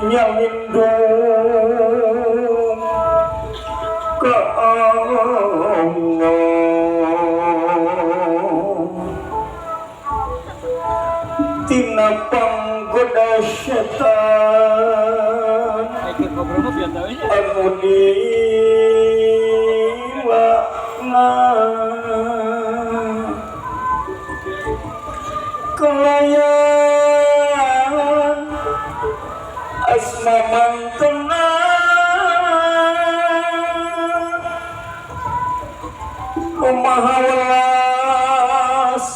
nyawindung ka Allah tina panggoda setan anu dilakna kelayan asma mantena kumaha welas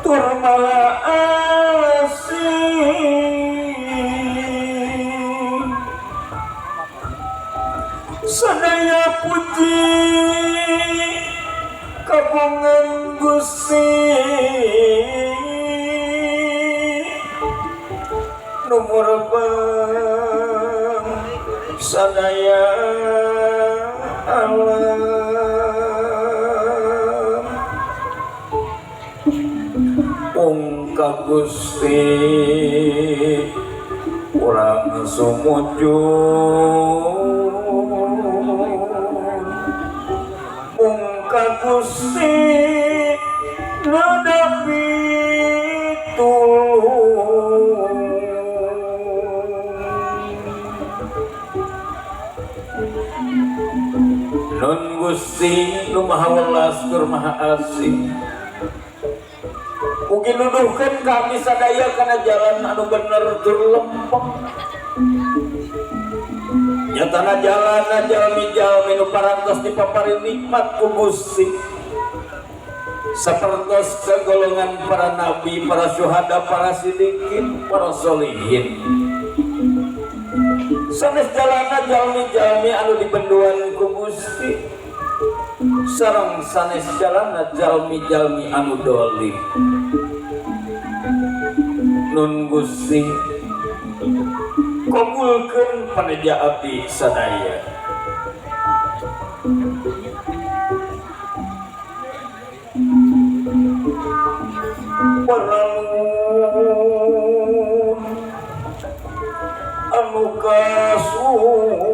tur maha asih sadaya puji kagungan Gusti nomor bang sadaya alam ka Gusti urang sumujud ka Gusti nadapi tulung nun Gusti nu maha welas tur maha asih mugi nuduhkeun kami sadaya kana jalan anu bener tur lempeng nyatana jalan jalmi-jalmi nu parantos dipapari nikmat ku Gusti sapertos kegolongan para nabi, para syuhada, para sidikin, para solihin sanes jalana jalmi-jalmi anu dibenduan ku Gusti sareng sanes jalana jalmi-jalmi anu dolim nun Gusti kabulkeun paneja abdi sadaya paranuwun anu kasuhun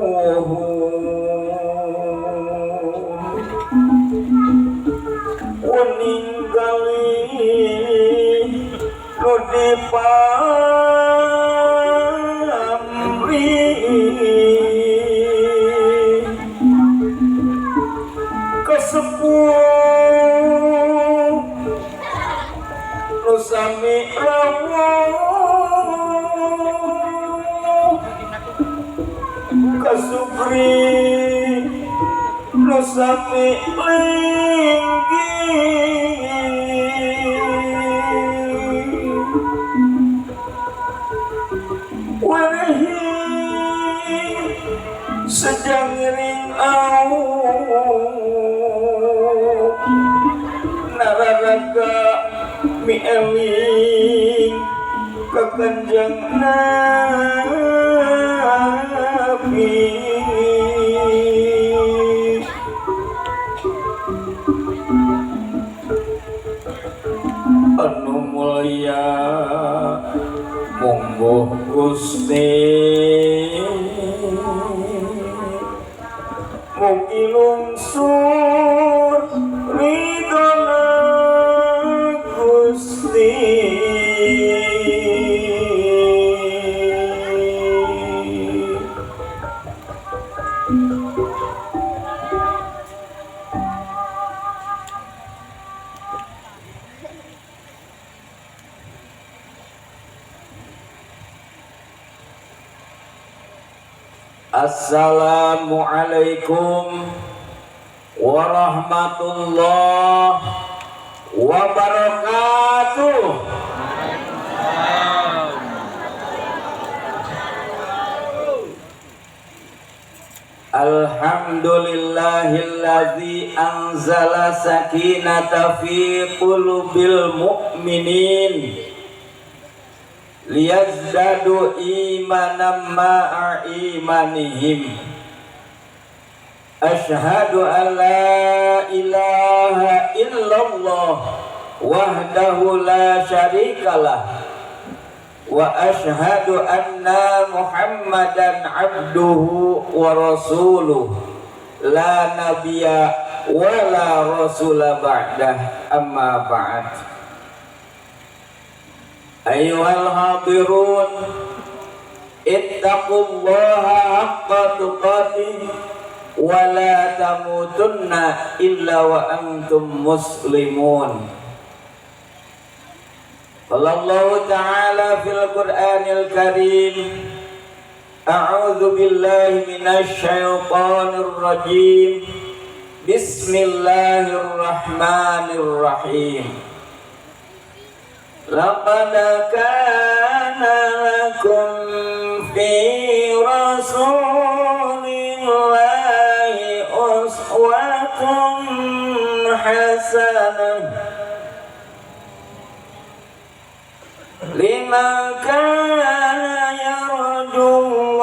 ninggali nu dipamri kasepuh nu sami rawuh kasupri nu sami sejangring au nararaga mi eling ka kanjeng Nabi anu mulya monggo Gusti mugi lungsur ridona Gusti Assalamualaikum warahmatullahi wabarakatuh. Alhamdulillahilladzi anzala sakinata fi qulubil mu'minin liyazdadu imanan ma'a imanihim. Asyhadu an la ilaha illallah wahdahu la syarikalah wa asyhadu anna muhammadan abduhu wa rasuluh la nabiyya wa la rasula ba'dah, amma ba'd. Ayyuhal hadirun, ittaqullaha haqqa tuqatih wa la tamutunna illa wa antum muslimun. Qala Allah Ta'ala fil Qur'anil Karim, a'udzu billahi minasy syaithanir rajim. Bismillahirrahmanirrahim. Laqad kana lakum fi rasulillahi uswatun hasanah liman kana yarjullaha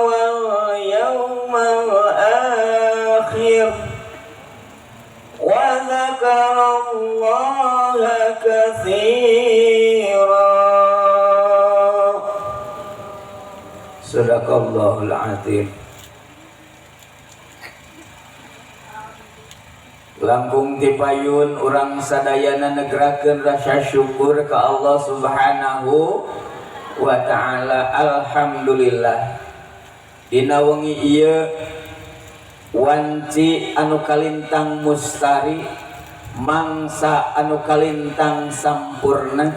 wal yawmal akhir wa dzakarallaha katsira. Sadaqallahul adzim. Langkung tipayun urang sadayana negrakeun rasa syukur ka Allah Subhanahu wa ta'ala. Alhamdulillah dina wengi ieu wanci anu kalintang mustari, mangsa anu kalintang sampurna.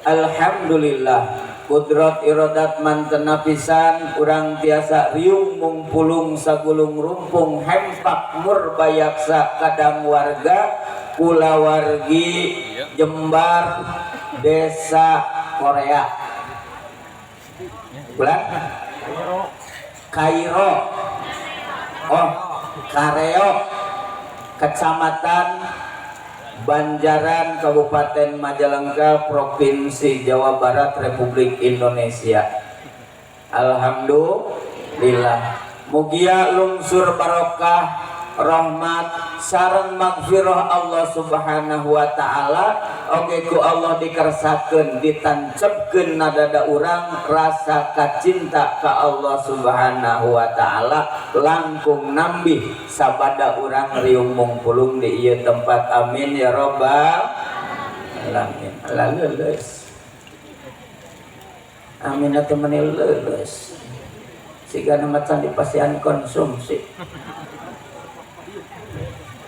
Alhamdulillah kudrat iradat mantena pisan urang tiasa riung mumpulung sagulung rumpung hempak murbayaksa kadang warga kulawargi Jembar desa Korea bulan Kairo Kareo Kecamatan Banjaran, Kabupaten Majalengka, Provinsi Jawa Barat, Republik Indonesia. Alhamdulillah. Mugia lungsur barokah, rahmat, sareng magfirah Allah Subhanahu wa ta'ala. Oke ku Allah dikersakeun, ditancepkeun nadada urang rasa kacinta ka Allah Subhanahu wa ta'ala langkung nambih sabada urang riung mungpulung di ieu tempat. Amin ya rabbal alamin. Leuleus. Amin atuh meni leuleus. Sigana macan dipasihan konsumsi.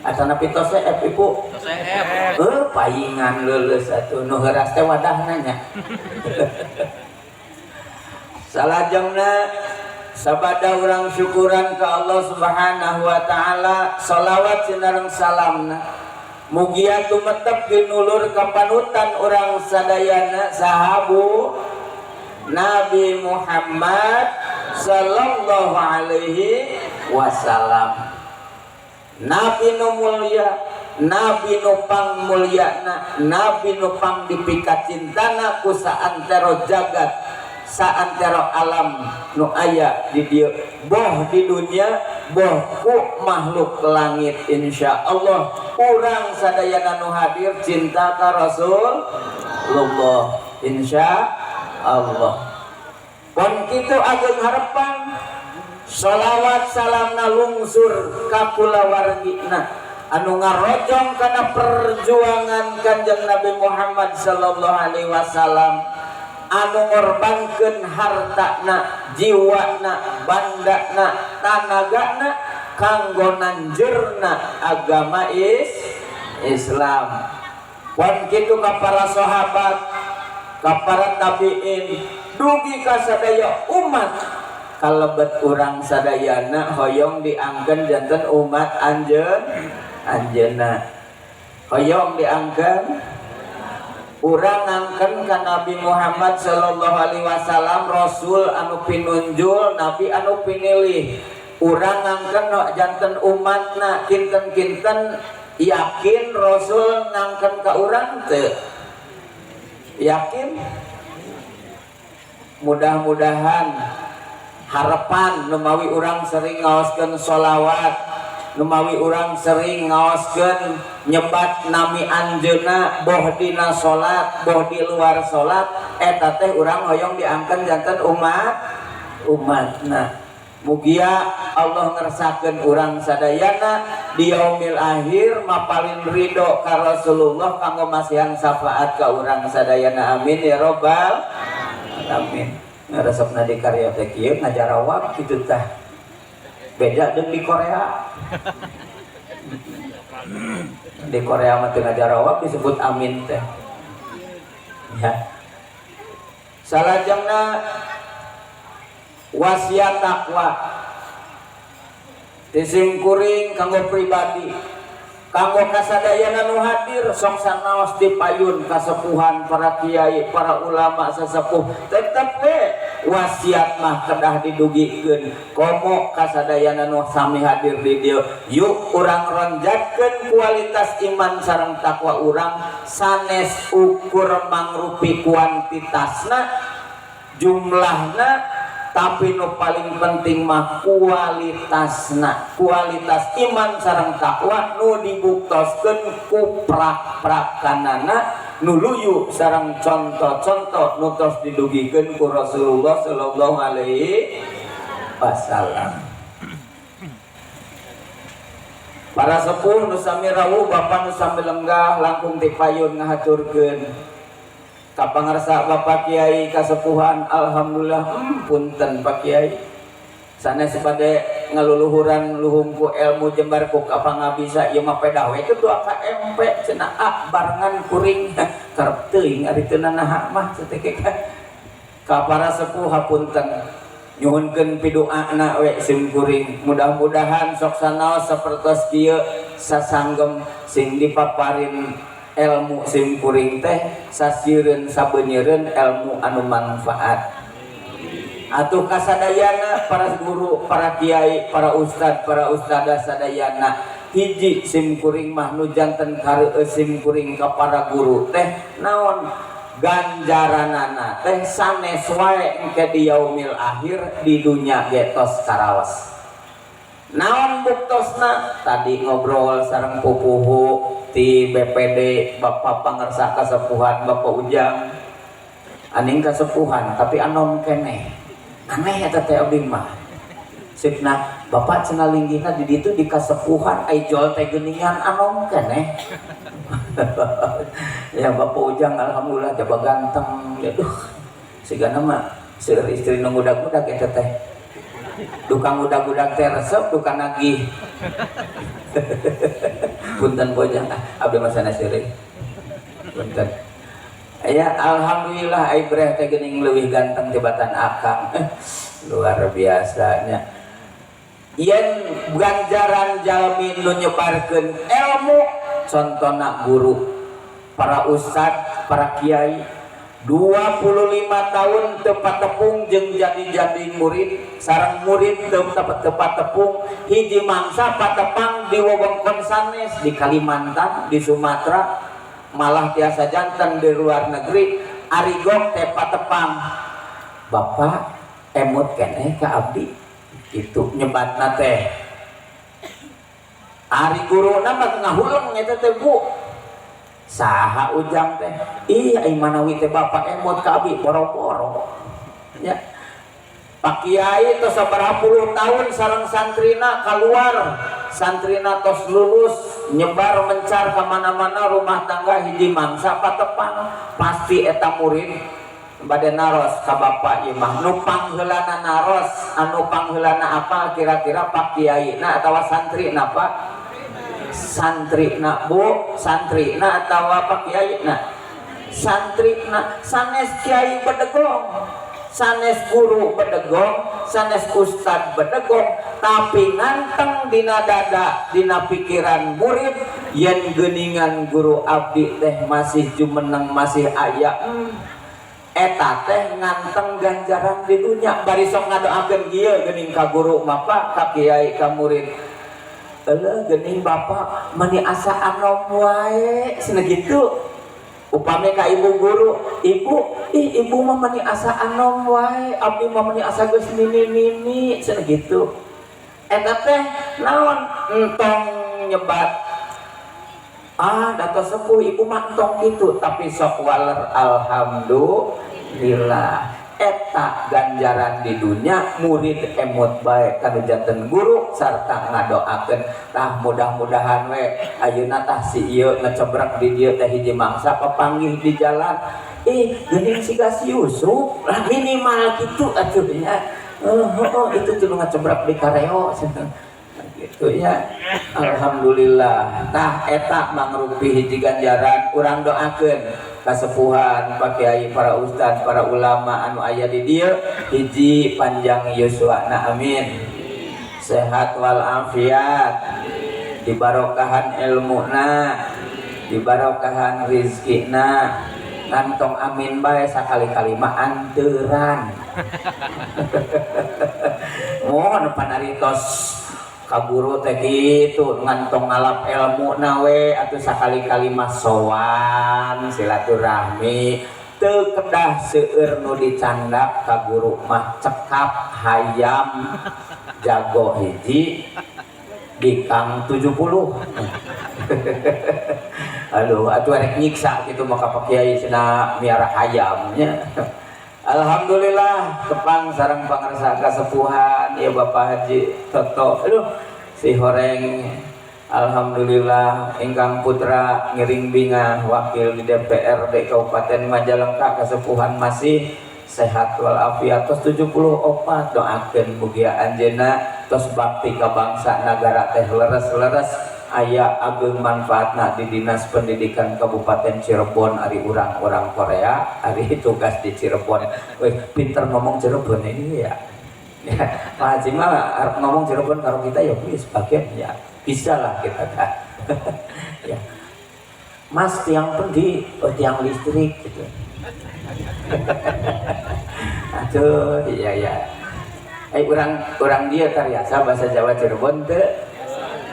Asana pitos F ibu. Paingan leuleus atuh nu heuras teh wadahna nya. Salajengna sabada urang syukuran ka Allah Subhanahu wa ta'ala, shalawat sinareng salamna mugia tumetep ginulur ka panutan urang sadayana sahabu Nabi Muhammad sallallahu alaihi wasallam. Nabi nu mulia, Nabi nu pangmulyana, Nabi nu pang dipikat cintana ku saantero jagat, saantero alam nu aya di dieu, boh di dunia, boh ku makhluk langit. Insyaallah urang sadayana nu hadir cinta ka Rasulullah insyaallah. Pon kitu ageung harepan shalawat salamna lungsur ka kulawargina anu ngarojong kana perjuangan Kanjeng Nabi Muhammad sallallahu alaihi wasallam, anu ngorbankeun hartana, jiwana, bandana, tanagana kanggo nanjeurna agama Islam. Wan kitu ka para sahabat, ka para tabiin, dugi ka sadaya umat kalebet urang sadayana hoyong diangkeun janten umat anjeunna. Hoyong diangkeun urang ngangkeun ka Nabi Muhammad sallallahu alaihi wasallam, rasul anu pinunjul, nabi anu pinilih. Urang ngangkeun janten umatna kinten-kinten yakin rasul ngangkeun ka urang teu? Yakin? Mudah-mudahan harapan numawi urang sering ngaoskeun sholawat, numawi urang sering ngaoskeun nyebat nami anjeunna boh dina salat boh di luar salat, eta teh urang hoyong diangkeun janten umatna. Mugia Allah ngersakeun urang sadayana di yaumil akhir mapalin ridho ka Rasulullah kanggo masihan syafaat ka urang sadayana, amin ya robbal alamin. Resepna di karya teh kieu ngajarawab kitu tah beda jeung di Korea. Di Korea mah teu ngajarawab disebut amin teh ya. Salajengna wasiat takwa disingkuring kanggo pribadi, kanggo kasadayana nu hadir sok sanaos dipayun kasepuhan para kiai, para ulama sesepuh. Tetep we wasiat mah kedah didugikeun komo kasadayana nu sami hadir di dieu. Yuk urang ronjatkeun kualitas iman sareng takwa urang sanes ukur mangrupi kuantitasna, jumlahna, tapi nu paling penting mah kualitasna, kualitas iman sareng takwa nu dibuktoskeun ku prak-prakanana nu luyu sareng contoh-contoh nu tos didugikeun ku Rasulullah sallallahu alaihi wasallam. Para sepuh nu sami rawuh, bapak nu sami lenggah langkung ti payun ngahaturkeun kapangarsa Bapak Kiai kasepuhan. Alhamdulillah punten Pak Kiai sanes pada ngaluluhuran luhungku ilmu jembar ku kapangabisa ieu mah pedawe ketua KMP cenah barengan kuring karep teuing ari teu nanaha mah sateke ka para sepuh hapunten nyuhunkeun pidoana we sim kuring. Mudah-mudahan sok sanaos sapertos kieu sasanggem sing dipaparin ilmu sim kuring teh sasieun sabeunyeun ilmu anu manfaat. Atuh kasadayana para guru, para kiai, para ustad, para ustadah sadayana hiji sim kuring mah nu janten kareueus sim kuring ka para guru teh naon ganjaranana teh sanes wae engke di yaumil akhir di dunya ge tos karaos. Naon buktosna? Tadi ngobrol sareng pupuhu ti BPD Bapak Pangarsa Kasepuhan Bapak Ujang aning kasepuhan tapi anom keneh aneh eta teh abdi mah sikna Bapak cenah linggihna di ditu di kasepuhan ai jol teh geuningan anom keneh. Ya Bapak Ujang alhamdulillah jaba ganteng ya duh sigana mah seueur istri nu ngudag-ngudag eta teh dukang udag-udag teh resep dukang nagih. Punten bojang abdi masana seureung punten ya. Alhamdulillah ai breh teh geuning leuwih ganteng tibatan akang. Luar biasanya yen ganjaran jalmi nu nyebarkeun ilmu contona guru, para ustad, para kiai 25 tahun tepat tepung jeung jadi murid sareng murid tepat tepung hiji mangsa patepang di wewengkon sanes di Kalimantan, di Sumatera, malah tiasa janten di luar negeri arigok teh patepang. Bapak emut keneh ka abdi itu nyebatna teh ari guruna mah ngahuleng eta teh Bu. Saha Ujang teh ih ai manawi teh Bapak emot ka abdi boro-boro ya. Pak Kiai tos sabaraha puluh tahun sareng santrina keluar, santrina tos lulus nyebar mencar ka mana-mana rumah tangga hiji mangsa patepang pasti eta murid bade naros ka bapak ieu mah nu pangheulana naros anu pangheulana apa kira-kira Pak Kiai na atawa santri na Pak santri na Bu santri na atawa Pak Kiai na santri na sanes kiai bedegong sanes guru bedegong sanes ustad bedegong tapi nganteng dina dada dina pikiran murid yen geuningan guru abdi teh masih jumeneng masih aya eta teh nganteng ganjaran di dunia bari sok ngadoakeun kieu geuning ka guru bapak ka kiai ka murid eueuh geuning bapak meni asa anom wae cenah kitu upami ka ibu guru ibu mah meni asa anom wae abdi mah meni asa geus nini cenah kitu eta teh naon entong nyebat dato sepuh ibu mah entong kitu tapi sok waler alhamdulillah eta ganjaran di dunia murid emut bae kana janten guru sarta ngadoakeun tah mudah-mudahan we ayeuna tah si ieu ngecebrak di dieu teh hiji mangsa papanggih di jalan geuning siga si Yusuf lah minimal kitu atuh nya itu tuh ngecebrak di kareo gitu ya alhamdulillah tah eta mangrupi hiji ganjaran urang doakeun kasepuhan Pak Kiai para ustaz para ulama anu aya di dieu hiji panjang yuswana amin sehat wal afiat dibarokahan ilmuna dibarokahan rizkina ngantong amin bae sakali-kali mah anteuran mohon panaritos kaburu teh gitu ngantong ngalap ilmu nawe atau sakali-kali mah sowan silaturahmi teu kedah seueur nu dicandak ka guru mah cekap hayam jago hiji dikang 70 aduh atuh arek nyiksa gitu maka Pak Kiai cenah miara hayamnya alhamdulillah kepang sareng pangarsa kasepuhan ya Bapak Haji Toto aduh si horeng alhamdulillah ingkang putra ngiring bingah wakil di DPRD Kabupaten Majalengka kasepuhan masih sehat walafiat tos 74 doakeun mugia anjeunna tos bakti ka bangsa nagara teh leres-leres aya ageng manfaatna di Dinas Pendidikan Kabupaten Cirebon ari urang-urang Korea ari tugas di Cirebon weh pinter ngomong Cirebon ini ya Pak Haji mah ngomong Cirebon karo kita ya please bagian ya bisa lah kita dah ya Mas tiang pendi tiang listrik gitu aduh iya orang dia karyasa bahasa Jawa Cirebon teh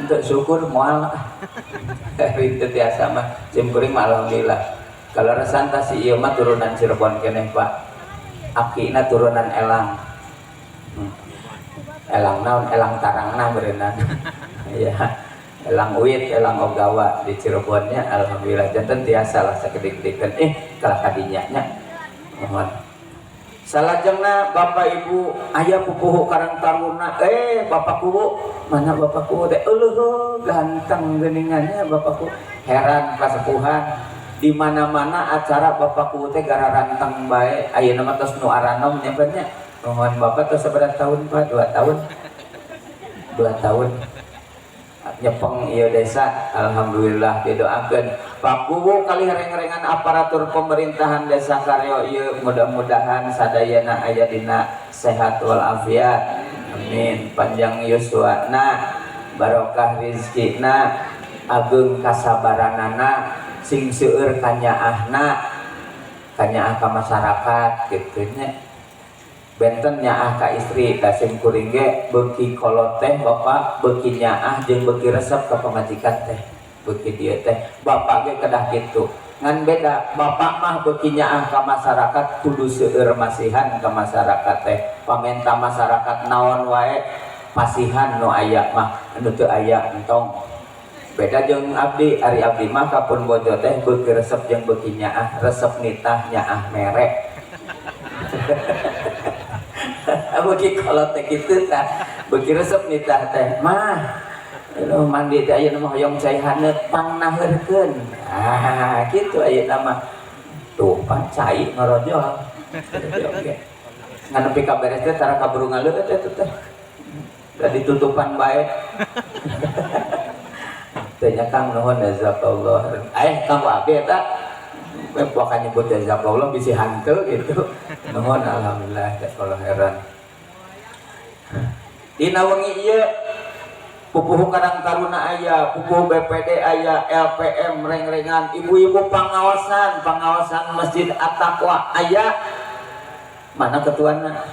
untuk syukur mual itu biasa mah cimkuring alhamdulillah kalau resanta si ieu mah turunan Cirebon keneh Pak akina turunan elang elang naon elang tarangna berenang ya elang uit elang ogawa di Cirebonnya alhamdulillah janten tiasa lah sakedik-kedikeun kalah kadinya nya mohon salajengna Bapak Ibu aya pupuh Karang Taruna bapakku mana bapakku teh eueuh ganteng geuningannya bapakku heran kasepuhan di mana-mana acara bapakku teh gara ranteng bae ayeuna mah tos nu aranom nyebutnya mohon Bapak tos sabarang tahun Pak 2 tahun 2 tahun nyepeng ieu desa alhamdulillah didoakeun Pak Kubu kali reng-rengan aparatur pemerintahan desa Karyo ieu mudah-mudahan sadayana aya dina sehat wal afiat amin panjang yuswana barokah rizkina ageung kasabaranana sing seueur kanyaahna kanyaah ka masyarakat kitu nya benten nyaah ka istri ka sim kuring ge beuki kolot teh bapak beuki nyaah jeung beuki resep ka pamajikan teh beuki dieu teh bapak ge kedah kitu ngan beda bapak mah beuki nyaah ka masyarakat kudu seueur masihan ka masyarakat teh pamenta masyarakat naon wae pasihan nu aya mah anu teu aya entong beda jeung abdi ari abdi mah kapun bojo teh beuki resep jeung beuki nyaah resep nitah nyaah merek beuki kolot teh kitu tah beuki resep nitah teh mah lu mandi teh ayeuna mah hoyong cai haneut pangnaheurkeun kitu ayeuna mah tuh pan cai ngarojol Oke. Nganepi ka beres teh tara kaburu ngaleut teh teh. Da ditutupan bae. Teh nya Kang nuhun jazakallah. Kang Abi eta pokoknya nyebut jazakallah bisi hanteu gitu. Nuhun alhamdulillah jazakallah heran. Dina wengi ieu pupuh Karang Taruna aya, pupuh BPD aya, LPM reng-rengan, ibu-ibu pengawasan Masjid At-Taqwa aya. Mana ketuana?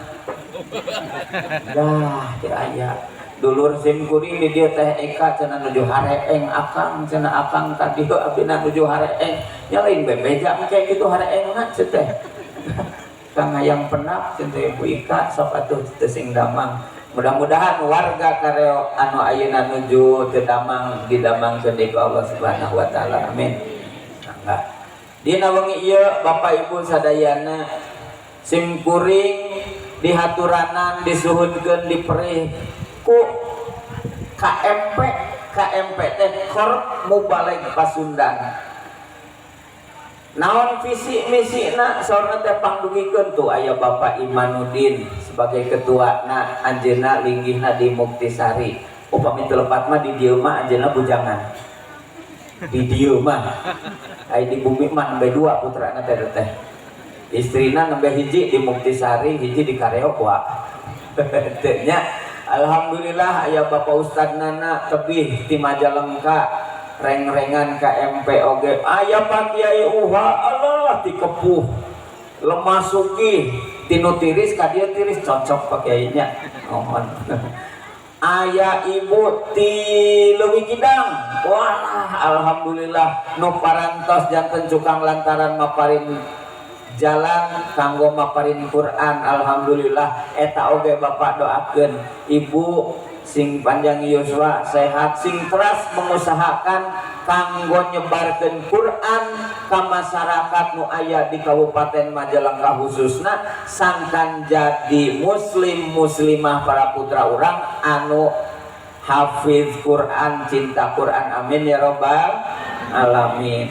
Dah, teu aya. Dulur sim kuring di dieu teh Eka cenah nuju hareeng akang, cenah akang ka dieu abdina nuju hareeng. Nya lain bebeja engke kitu hareengna teh. Kang hayang penap cenah Ibu Ika sok atuh teu sing damang. Mudah-mudahan warga kareo anu ayeuna nuju teu damang didamangkeun ku Allah Subhanahu wa taala. Amin. Mangga. Dina wengi ieu Bapak Ibu sadayana sim kuring dihaturanan disuhunkeun diperih ku KMP teh Korp Mubalek Pasundan. Naon visi misina saurna teh pangdugikeun tuh aya Bapak Imanuddin sebagai ketuana, anjeunna linggihna di Muktisari. Upami telepat mah di dieu mah anjeunna bujangan. Di dieu mah aya di bumi mah nembe 2 putrana teh. Istrina nembe hiji di Muktisari, hiji di Kareokwa. Teh nya alhamdulillah aya Bapak Ustad Nana tebih ti Majalengka. Reng-rengan KMP oge aya Pak Kiai Allah ti kepuh lemah sugih tinu tiris ka dieu tiris cocok Pak Kiai nya mohon. Aya ibu ti leuwih kidang walah alhamdulillah nu parantos janten cukang lantaran maparin jalan kanggo maparin Quran alhamdulillah eta oge Bapak doakeun ibu sing panjang yuswa sehat sing teras mengusahakan kanggo nyebarkeun Quran ka masyarakat nu aya di Kabupaten Majalengka khususna sangkan jadi muslim muslimah para putra urang anu hafiz Quran cinta Quran amin ya rabbal alamin.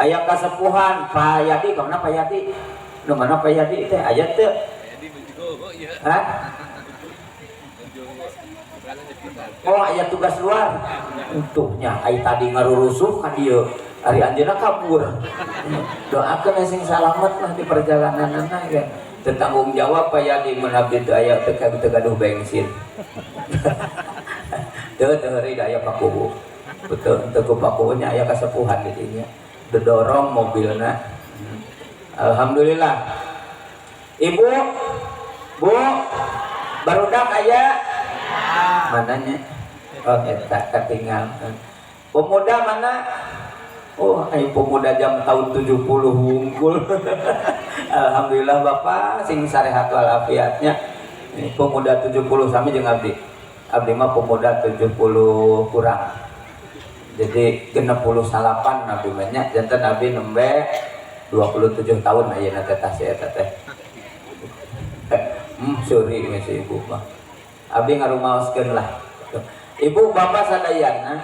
Aya kasepuhan Pak Yati kemana Pak Yati nu mana Pak Yati teh aya teu oh aya tugas luar untuknya ai tadi ngarurusuh ka dieu ari anjeunna kabur doakeun sing salamet lah di perjalananna ya teu tanggung jawab Pak Yadi mun abdi teu aya teu gaduh bensin teu heuri aya pakuhu betul teu ku pakuhunya aya kasepuhan di dinya didorong mobilna alhamdulillah. Ibu Bu barudak aya mananya oh eta ketinggal pemuda mana oh ayo pemuda jam tahun 70 wungkul alhamdulillah Bapak sing sarehat walafiatnya pemuda 70 sami jeung abdi mah pemuda 70 kurang jadi 68 abdi mah nya janten abdi nembe 27 tahun ayeuna teh tah si eta teh sorry si ibu mah abdi ngarumaoskeun lah. Ibu bapak sadayana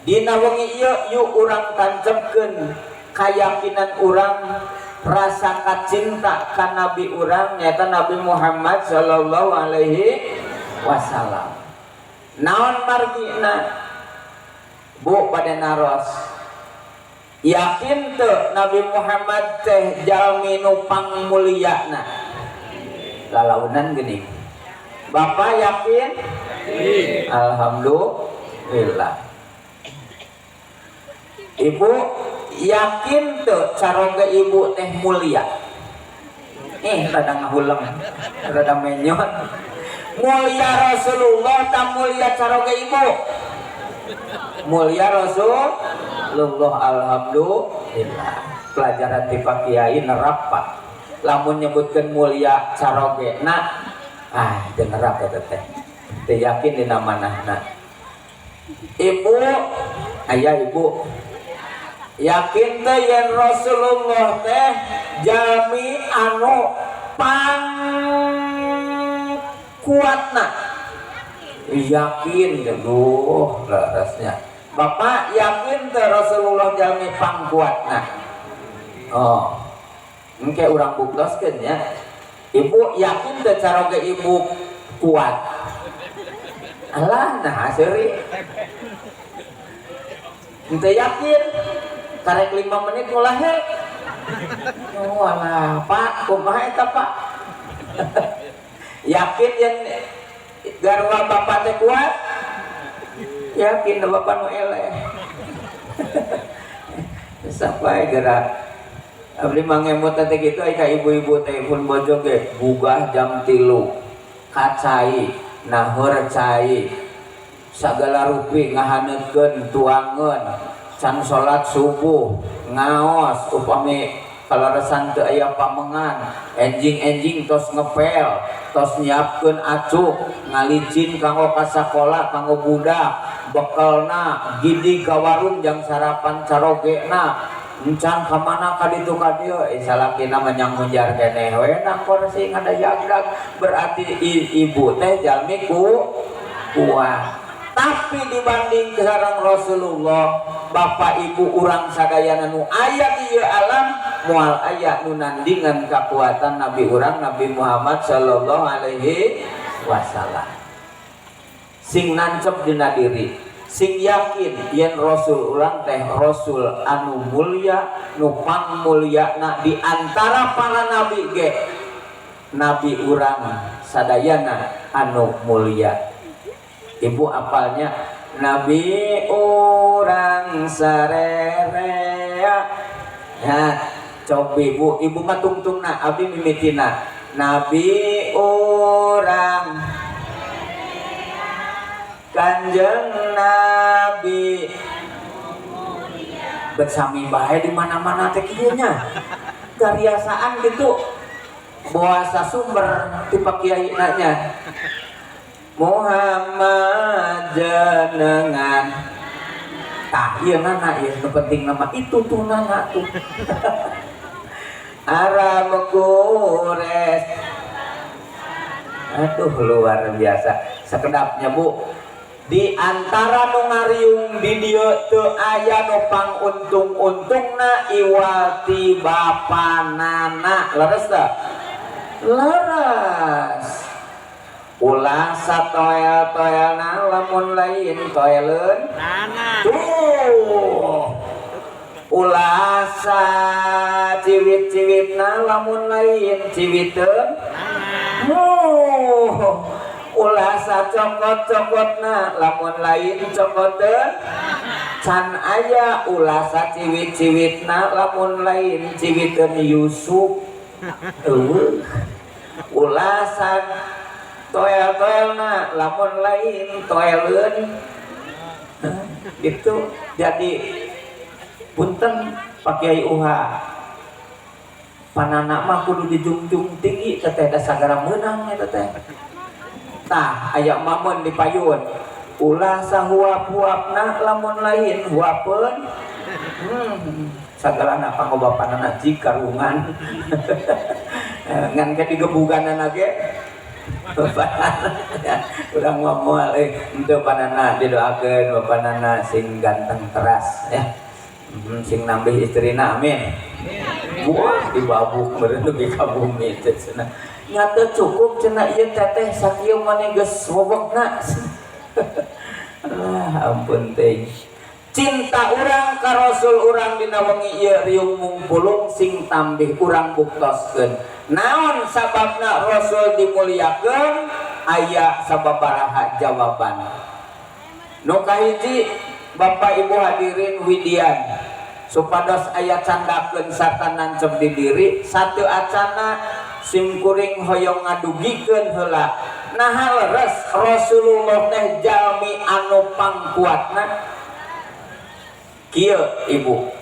dina wengi ieu yuk urang tancapkeun kayakinan urang rasa kacinta ka nabi urang nyaeta Nabi Muhammad sallallahu alaihi wasallam. Naon margina Bu pada naros yakin teu Nabi Muhammad teh jalmi nu pangmulyana lalaunan geuning Bapak yakin? Alhamdulillah. Ibu yakin tuh caroga ibu teh mulia? Rada ngahuleng, rada menyon. Mulia Rasulullah tak mulia caroga ibu? Mulia Rasulullah alhamdulillah. Pelajaran ti Pak Kiai nerap Pak. Lamun nyebutkeun mulia caroge na generak eta teh teu yakin dina manahna. Ibu aya ibu yakin teh yen Rasulullah teh jalmi anu pang kuatna yakin aduh larasnya Bapak yakin teh Rasulullah jalmi pang kuatna oh engke urang buktoskeun nya. Ibu yakin teu caroge ibu kuat. Alah nah seuri. Henteu yakin. Karek 5 menit ulah he. Oh alah, Pak, kumaha eta, Pak? Yakin yang garwa bapak teh kuat? Yakin da bapak nu eleh. Sampai gerak. Abdi mangemot teh kitu aya ka ibu-ibu teh pun bojo ge bugah jam 3. Kacai, naheur cai. Sagala rupi ngahaneutkeun tuangeun. Can salat subuh ngaos upami kalaresan teu aya pamengan enjing-enjing tos ngepel tos nyiapkeun acuk ngalicin kanggo ka sakola kanggo budak bekelna gidi ka warung jang sarapan carogena encan ka mana ka ditu ka dieu salakina menyang munjar keneh we nangkor sing ada jagdag berarti ibu teh jalmi kuat. Tapi dibanding sareng Rasulullah bapak ibu urang sadayana nu aya di alam moal aya nu nandingan kakuatan Nabi urang Nabi Muhammad sallallahu alaihi wasallam. Sing nancep dina diri, sing yakin yen Rasul urang teh Rasul anu mulya nu pangmulyana di antara para nabi ge Nabi urang sadayana anu mulya. Ibu apalnya Nabi orang sarerea. Nah, coba ibu mah tungtungna abdi mimitina. Nabi orang Kanjeng Nabi bersami bae di mana-mana teh kieu nya. Gariasaan gitu. Bahasa sumber ti Pak Kiai nanya. Muhammad jenengan tah ieu nana ieu nu penting nama itu tuh nana tuh Arab gores aduh luar biasa sekedapnya Bu di antara nu ngariung di dieu teu aya nu panguntung-untungna iwati bapanana leres teh leres ulah satoel-toelna lamun lain toeleun tuh ulah saciwit-ciwitna lamun lain ciwiteun ulah sacokot-cokotna lamun lain cokoteun can aya ulah saciwit-ciwitna lamun lain ciwiteun Yusuf ulah toel-toelna lamun lain toeleun gitu. Jadi punten Pak Kiai Uha panana mah kudu dijunjung tinggi teh da sagara meunang eta teh tah aya mamon di payun ulah sahuap-huapna lamun lain huapeun sagalana pangobapanana jikarungan ngan ke digebuganana ge urang moal henteu panana didoakeun bapanana sing ganteng teras ya sing nambah istrina amin wah dibabuk meureun dugi ka bumi teh cenah nya teu cukup cenah ieu teteh sakieu maneh geus wewegna ampun teh cinta urang ka Rasul urang dina wengi ieu riung mungpulung sing tambih urang buktoskeun naon sababna Rasul dimulyakeun aya sababaraha jawaban nu kahiji Bapak Ibu hadirin widian supados aya candakeun sarta nancep di diri satu acana sim kuring hoyong ngadugikeun heula naha leres Rasulullah teh jalmi anu pangkuatna kieu Ibu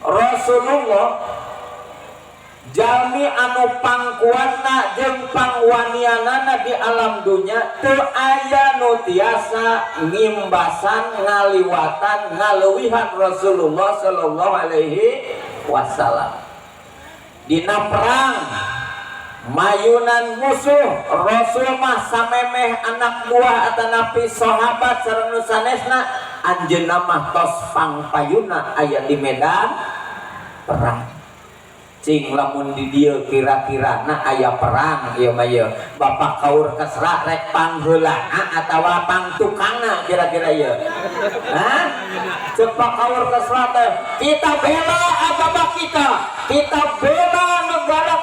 Rasulullah jalmi anu pangkuatna jeung pangwanianana di alam dunya teu aya nu tiasa ngimbasan ngaliwatan ngaleuwihan Rasulullah sallallahu alaihi wasallam dina perang mayunan musuh Rasul mah samemeh anak buah atanapi sahabat sareng nu sanesna anjeunna mah tos pangpayuna aya di medan perang cing lamun di dieu kira-kira na aya perang ieu mah ieu bapak kaur kesra rek pangheulana atawa pangtukangna kira-kira ieu hah ceuk kaur kesra teh kita bela agama kita bela negara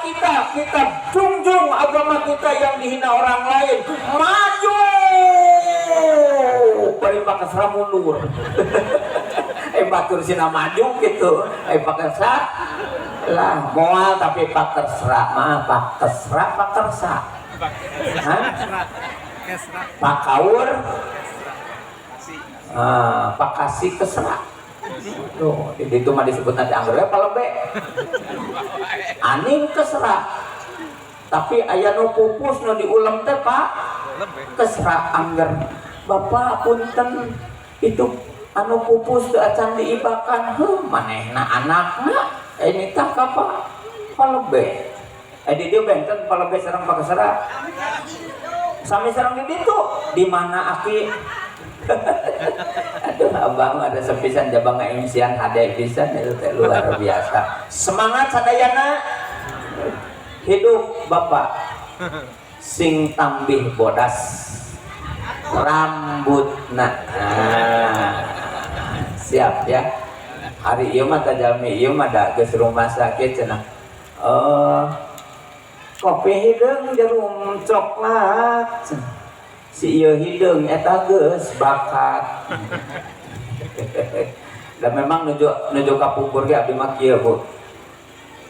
kita junjung agama kita yang dihina orang lain maju bari bakasra mundur batur sina maju gitu pakesra lah moal tapi pakesra mah pakesra pak kaur pakasi kesra tuh itu mah disebut nanti anggar palebe aning kesra tapi aya nu pupus nu diulem teh pak kesra anggar bapak punten itu anu pupus teu acan diibakan manehna anakna ini tak apa palebe di dieu benten palebe sareng pakesra sami sareng di ditu di mana aki aduh abang ada sepisan jabang ngaimsian hade pisan itu teh luar biasa semangat sadayana hidup bapak sing tambih bodas rambutna siap ya hari ieu mah tajalmi ieu mah da geus rumah sakit cenah kopi hideung jarum coklat si ieu hideung eta geus bakat dan memang nuju ka pungkur ge abdi mah kieu Bu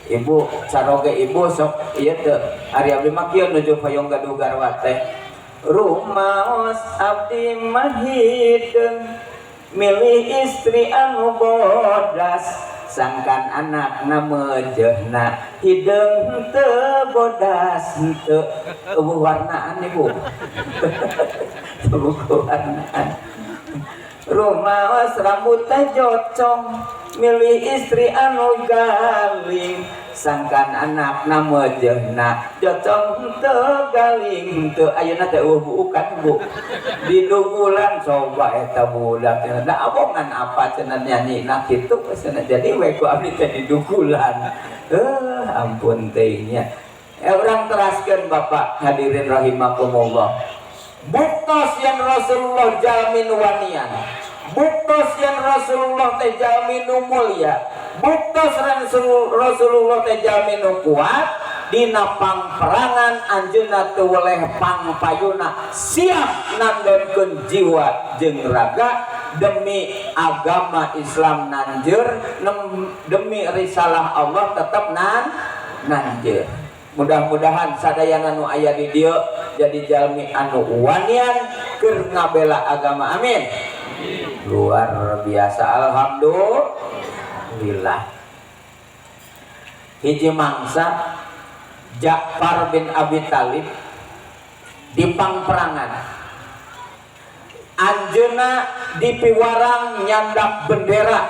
ibu caroge ibu sok ieu teu ari abdi mah kieu nuju hoyong gaduh garwa teh rumaos abdi mah hideung milih istri anu bodas sangkan anakna meujeuhna hideung teu bodas teu warnaan ibu warnaan rumaos rambut teh jocong milih istri anu galing sangkan anakna meujeuhna jocong teu galing teu ayeuna teh bukan Bu di dugulan coba eta budak da abongan apa cenah nyanyina kitu cenah jadi we ku abdi teh di dugulan ampun teh nya urang teraskeun Bapak hadirin rahimakumullah buktos yang Rasulullah jamin wanian buktos yang Rasulullah teh jamin mulia buktos Rasulullah teh jamin kuat dina pangperangan anjeunna teu weleh pangpayuna siap nandonkeun jiwa jeung raga demi agama Islam nanjeur demi risalah Allah tetep nanjeur mudah-mudahan sadayana nu aya di dieu jadi jalmi anu wanian keur ngabela agama amin luar biasa alhamdulillah hiji mangsa Ja'far bin Abi Thalib di pangperangan anjeunna dipiwarang nyandak bendera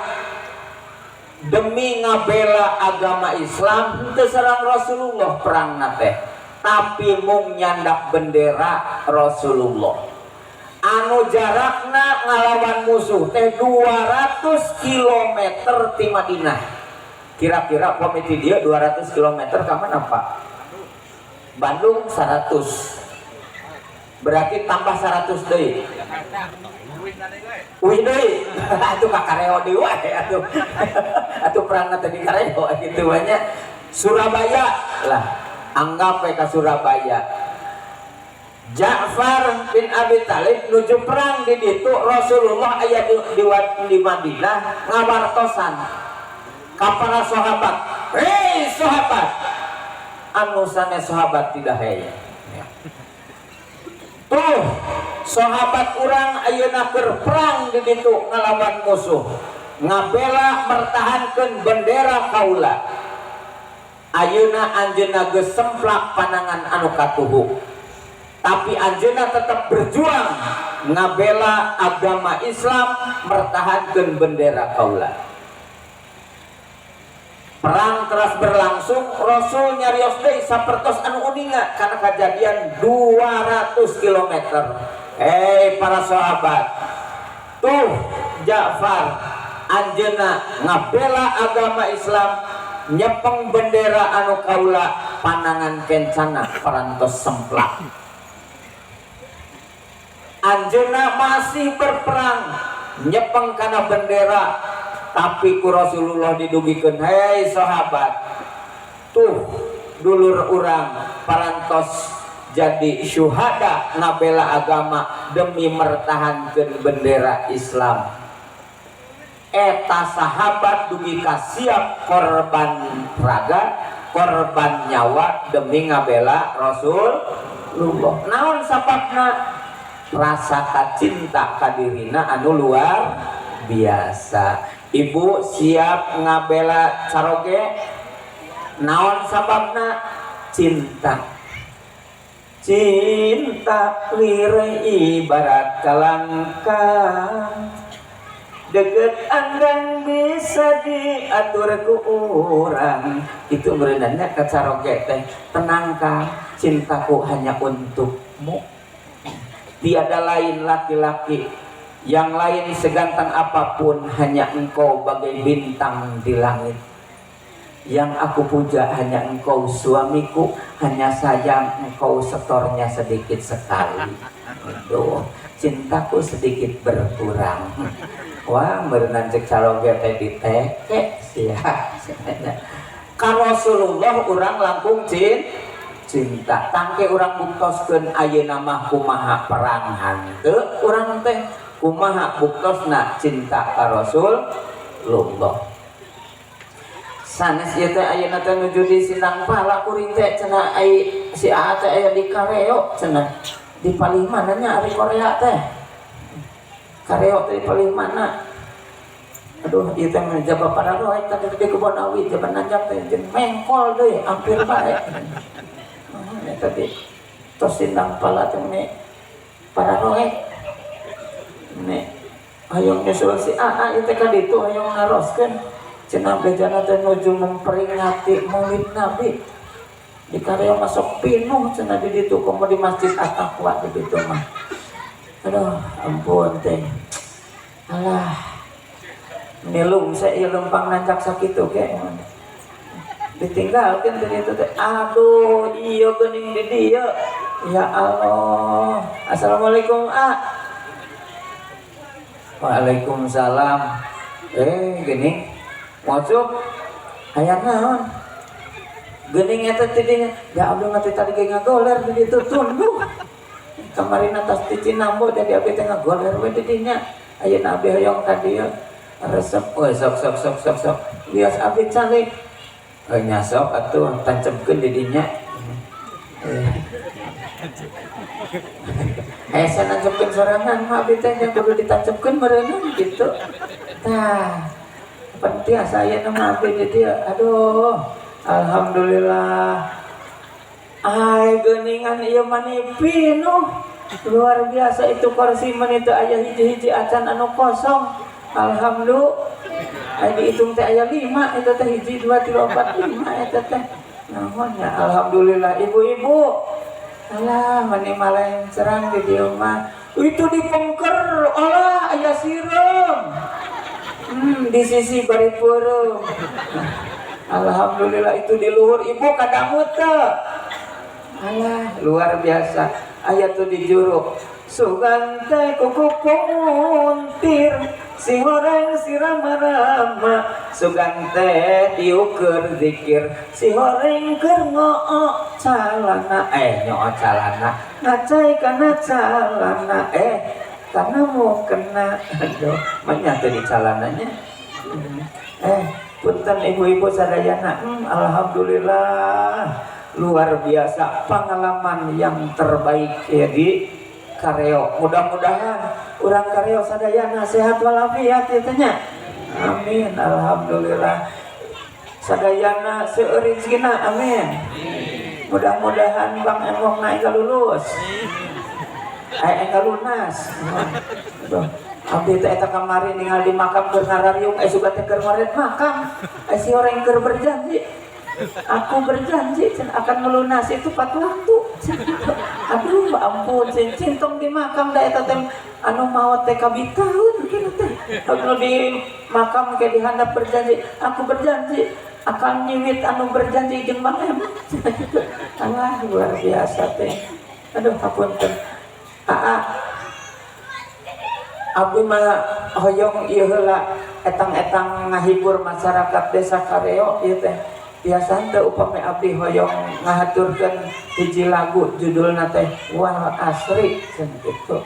demi ngabela agama Islam teu sareng Rasulullah perang teh tapi mung nyandak bendera Rasulullah anu jarakna ngalawan musuh teh 200 km ti Madinah kira-kira komiti dia 200 km ka mana Pak Bandung 100 berarti tambah 100 deui wih deui atuh ka kareo deui wae atuh perang teh di kareo kitu banyak Surabaya lah anggap we ka Surabaya Ja'far bin Abi Thalib nuju perang di ditu Rasulullah aya di Madinah ngawartosan ka para sahabat hei sahabat anu sanes sahabat tidak heye tuh sahabat urang ayeuna keur perang di ditu ngalawan musuh ngabela mertahankeun bendera kaula ayeuna anjeunna geus semplak panangan anu katuhu tapi anjeunna tetap berjuang ngabela agama Islam mertahankeun bendera kaula perang terus berlangsung Rasul nyarios deui sapertos anu uninga karena kejadian 200 km para sahabat tuh Ja'far anjeunna ngabela agama Islam nyepeng bendera anu kaula panangan kencana parantos semplak. Anjeunna masih berperang nyepeng kana bendera, tapi ku Rasulullah didugikeun, hei sahabat, tuh dulur urang parantos jadi syuhada ngabela agama demi mertahankeun bendera Islam. Eta sahabat dugi ka siap korban raga, korban nyawa demi ngabela Rasulullah. Naon sababna? Rasa cinta kadirina anu luar biasa. Ibu siap ngabela caroge, naon sababna? Cinta. Cinta lirih ibarat kalangka, deket anggan bisa diatur ku urang. Itu berenanya ke caroge teh, tenangkah, cintaku hanya untukmu. Tiada lain laki-laki yang lain seganteng apapun, hanya engkau bagai bintang di langit. Yang aku puja hanya engkau suamiku, hanya sayang engkau setornya sedikit sekali. Aduh, cintaku sedikit berkurang. Wah, berenang cek calon teh diteke sia. Ka Rasulullah urang langkung cinta. Tangke urang buktoskeun ayeuna mah kumaha perang hanteu, urang teh kumaha buktosna cinta ka Rasulullah. Sanes ieu teh ayeuna teh nuju di Sindang Pala kuring teh cenah ai si A teh aya di Kareo cenah. Di paling mana nya ari Korea teh? Kareo teh paling mana? Aduh, ieu teh menjaba pararoe teh di Kebon Awi jaban nanjak teh jeung mengkol deui hampir bae. Eta tadi tos Sindang Pala teh me pararoe. Ne hayang nyusul si A ieu teh ka ditu hayang ngaroskeun. Cenah bejana teh nuju memperingati Maulid Nabi di Karya masuk pinuh cenah di ditu komo di Masjid At-Taqwa di ditu mah. Aduh ampun teh. Alah nilung saya ieu lempang nancak sakitu ge. Ditinggalkeun teh ditu teh. Aduh ieu geuning di dieu. Ya Allah. Assalamualaikum A. Waalaikumsalam. Geuning Mocok, hayang naon? Geuning eta tidinya, ya abdi mah tadi ge ngagoler di ditu tunduh. Kamarin atas ti Cinambo jadi abdi teh ngagoler we di dinya. Ayeuna abdi hoyong ka dieu. Resep, sok. Bias abdi calik. Nya sok atuh tancepkeun di dinya. Saya nancepkeun sorangan mah abdi teh kudu ditancepkeun meureunna gitu. Tah penting saya nama abdi dia. Aduh, alhamdulillah. Ai geuningan ieu mani pinuh. Luar biasa itu kursi mani teu aya hiji-hiji acan anu kosong. Alhamdulillah. Ai dihitung teh aya 5 eta teh 1 2 3 4 5 eta teh. Naon ya alhamdulillah ibu-ibu. Alah mani maleng cerang di dieu mah. Itu dipengker olah aya sireum. Di sisi bari peureum. Alhamdulillah itu di luhur ibu kadamut teh. Alah luar biasa. Aya tuh di juru. Sugante kuku puntir si horeng si rama-rama. Sugante diukur zikir si horeng keur ngoo calana. Nyoo calana. Ngacai kana calana. Karena mau kena, aduh, menyatu di calananya. Punten ibu-ibu sadayana, alhamdulillah luar biasa pengalaman yang terbaik ya di Kareo. Mudah-mudahan orang Kareo sadayana sehat walafiat katanya. Amin, alhamdulillah. Sadayana seurizkina, amin. Mudah-mudahan Bang Emong naik lulus. Enggak lunas. Abdi teh eta kamari ningali di makam keur ngarariung suga teh keur maret makam. Si orang keur berjanji. Aku berjanji akan melunasi itu 4 waktu. Aduh ampun cintong di makam da eta teh anu maot teh kabitaun kitu teh. Anu di makam ke dihandap berjanji, aku berjanji akan nyiwit anu berjanji jeung Mang Em. Allah luar biasa teh. Aduh hapunten. Abdi mah hoyong ieu heula etang-etang ngahibur masyarakat desa Kareo ieu teh. Biasa teh upami abdi hoyong ngahaturkeun hiji lagu judulna teh Wal Asri cenah kitu.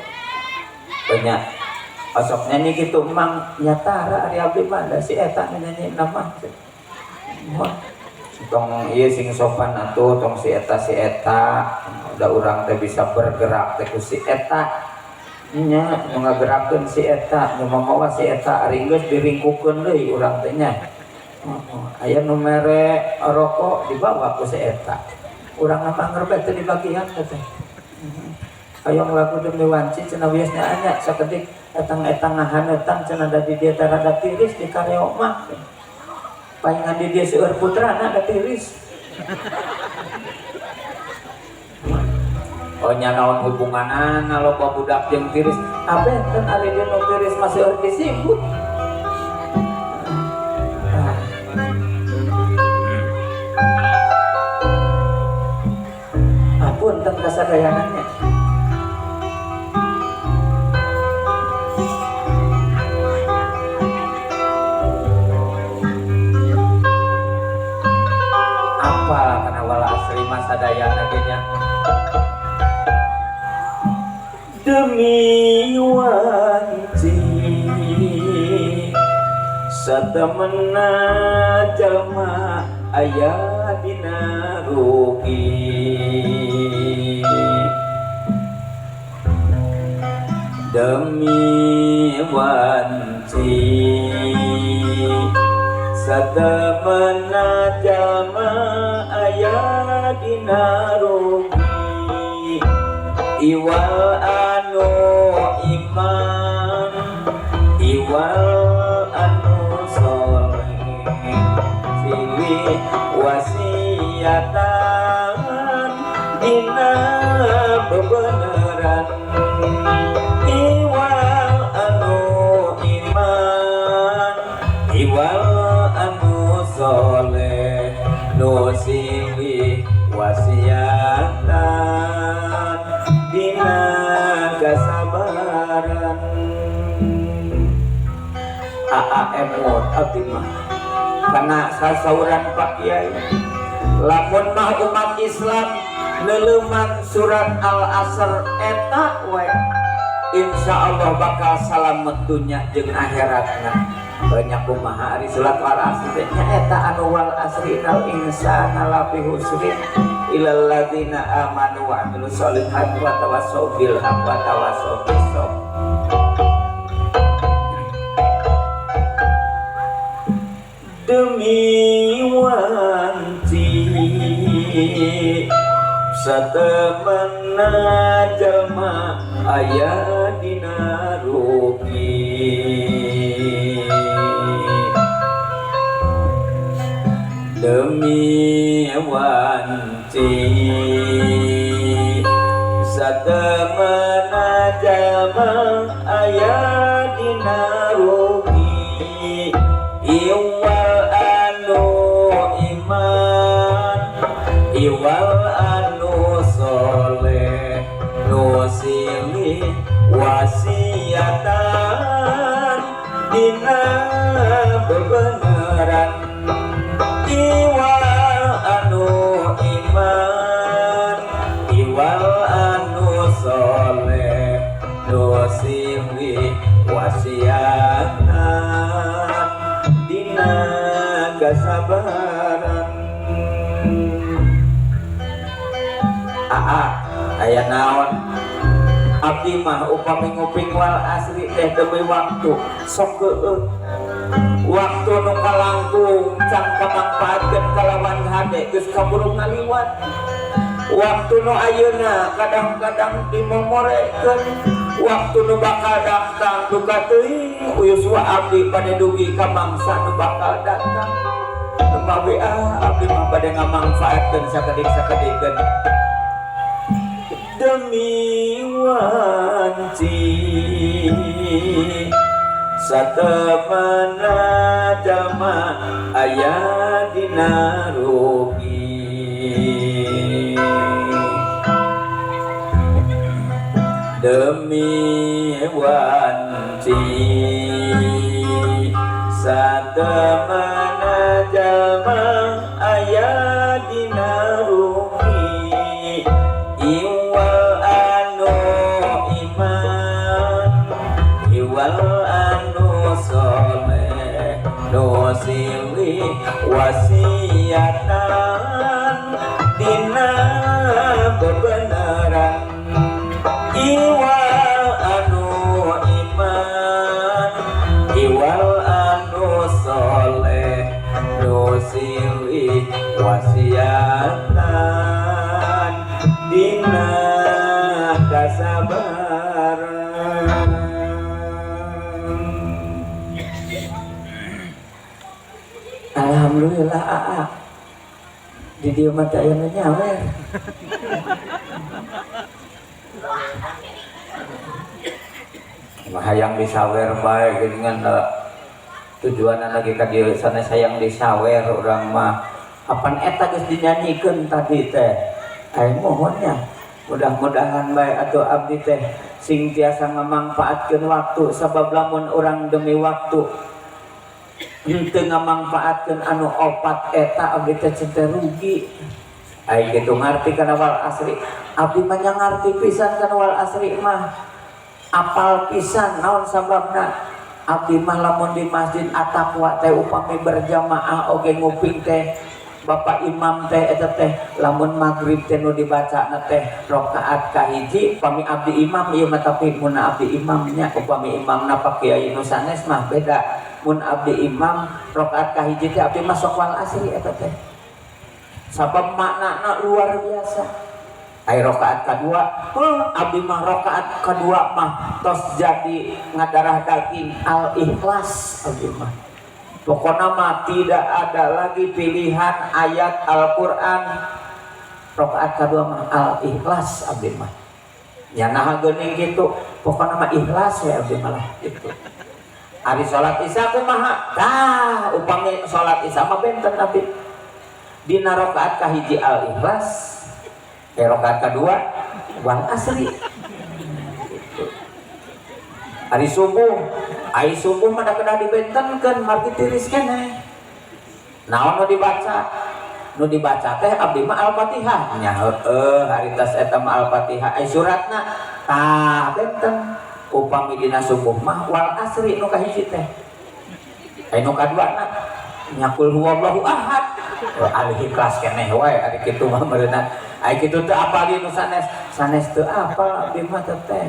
Banyak osok nyanyi gitu Mang nyatara ari abdi mah da si eta nyanyi nama. Wah, tong ieu sing sopan atuh tong si eta da urang teh bisa bergerak teh ku si eta nya ngagerakeun si eta nu mamawa si eta ari geus diringkukeun deui urang teh nya. Aya nu mere rokok dibawa ku si eta. Urang mah ngerbet teh di bagian teh. Hayong lagu demi wanci cenah wiosna anya sakedik etang-etang ngahaneutan cenah da di dieu teh rada tiris di Kareo mah. Palingan di dia seueur putrana da tiris. Oh nya naon hubunganan loba budak jeung tiris. Abenten ari dia nu tiris mah seueur disebut. Apunten kasadayanannya. Sadayana genya demi wanci satemena jalma aya dina rugi demi wanci satemena jalma aya dina rugi iwal anu iman iwal anu soleh silih wasiatan dina bebeneran iwal anu iman iwal anu soleh nu silih wasiatan dina kasabaran AAM abdi mah kana sasauran Pak Kiai lamun mah umat Islam leleuman surat Al-Asr eta we insyaallah bakal salamet dunya jeung akhiratna. Banyak kumaha ari surat Wal Asri nya eta anu wal asri innal insana lafi husrin illal ladzina amanu wa amilus solihati wa tawassaw bil haqqi wa tawassaw bis sabr. Demi wanci satemena jalma aya dina rugi demi wanci satemena jalma aya dina rugi iwal anu iman iwal anu soleh nu silih wasiatan dina bebeneran iwal anu iman iwal anu soleh nu silih wasiatan dina kasabaran. Aya naon abdi mah upami nguping wal asri teh demi waktu sok geueut waktu nu kalangkung can kamangpaatkeun kalawan hade geus kaburu ngaliwat waktu nu ayeuna kadang-kadang dimomorekeun waktu nu bakal datang duka teuing uyus wa abdi bade dugi ka mangsa nu bakal datang temawi abdi mah bade ngamangfaatkeun sakedik-sakedikeun demi wanci satemena jalma aya dina dina rugi demi wanci satemana jalma aya dina rugi iwal anu iman iwal anu soleh nu silih wasiatan dina kebenaran iwal anu iman iwal anu soleh nu silih wasiatan dina kasabaran. Alhamdulillah aa di dieu mah teh aya nyawer. Hayang disawer bae geuningan tujuanan lagi ka dieu sana sayang disawer urang mah apan eta geus dinyanyikeun tadi teh aya mohonnya mudah-mudahan bae atuh abdi teh sing tiasa ngamangpaatkeun waktu sabab lamun urang demi waktu henteu ngamangpaatkeun anu opat eta abdi teh cenah rugi. Ai kitu ngarti kana wal asri abdi mah nya ngarti pisan kana wal asri mah apal pisan naon sababna abdi mah lamun di masjid at-taqwa teh upami berjamaah oge nguping teh bapak imam teh eta teh lamun maghrib teh nu dibacana teh rakaat kahiji upami abdi imam ieu mah tapi mun abdi imamnya upami imamna pak kiai nu sanes mah beda mun abdi imam rakaat kahiji teh abdi mah sok wal asri eta teh sabab maknana luar biasa. Ai rakaat kadua abdi mah rakaat kadua mah tos jadi ngadarah daging al ikhlas abdi mah pokona mah tidak ada lagi pilihan ayat Al-Qur'an rakaat kadua mah al ikhlas abdi mah nya naha geuning kitu pokona mah ikhlas we abdi mah kitu. Ari salat isya kumaha tah upami salat isya mah benten abdi dina rakaat kahiji al ikhlas rakaat kedua wal asri. Hari subuh mah da kedah dibentenkeun margi tiris keneh. Naon nu dibaca? Nu dibaca teh abdi mah Al-Fatihah. Nya heueuh haritas eta mah Al-Fatihah ai suratna tah benten. Upami dina subuh mah wal asri nu kahiji teh. Ai nu kaduana nya qul huwallahu ahad. Al-Ikhlas keneh wae ari kitu mah meureunna. Ai kitu teh apal di nu sanes teu apal abdi mah teh.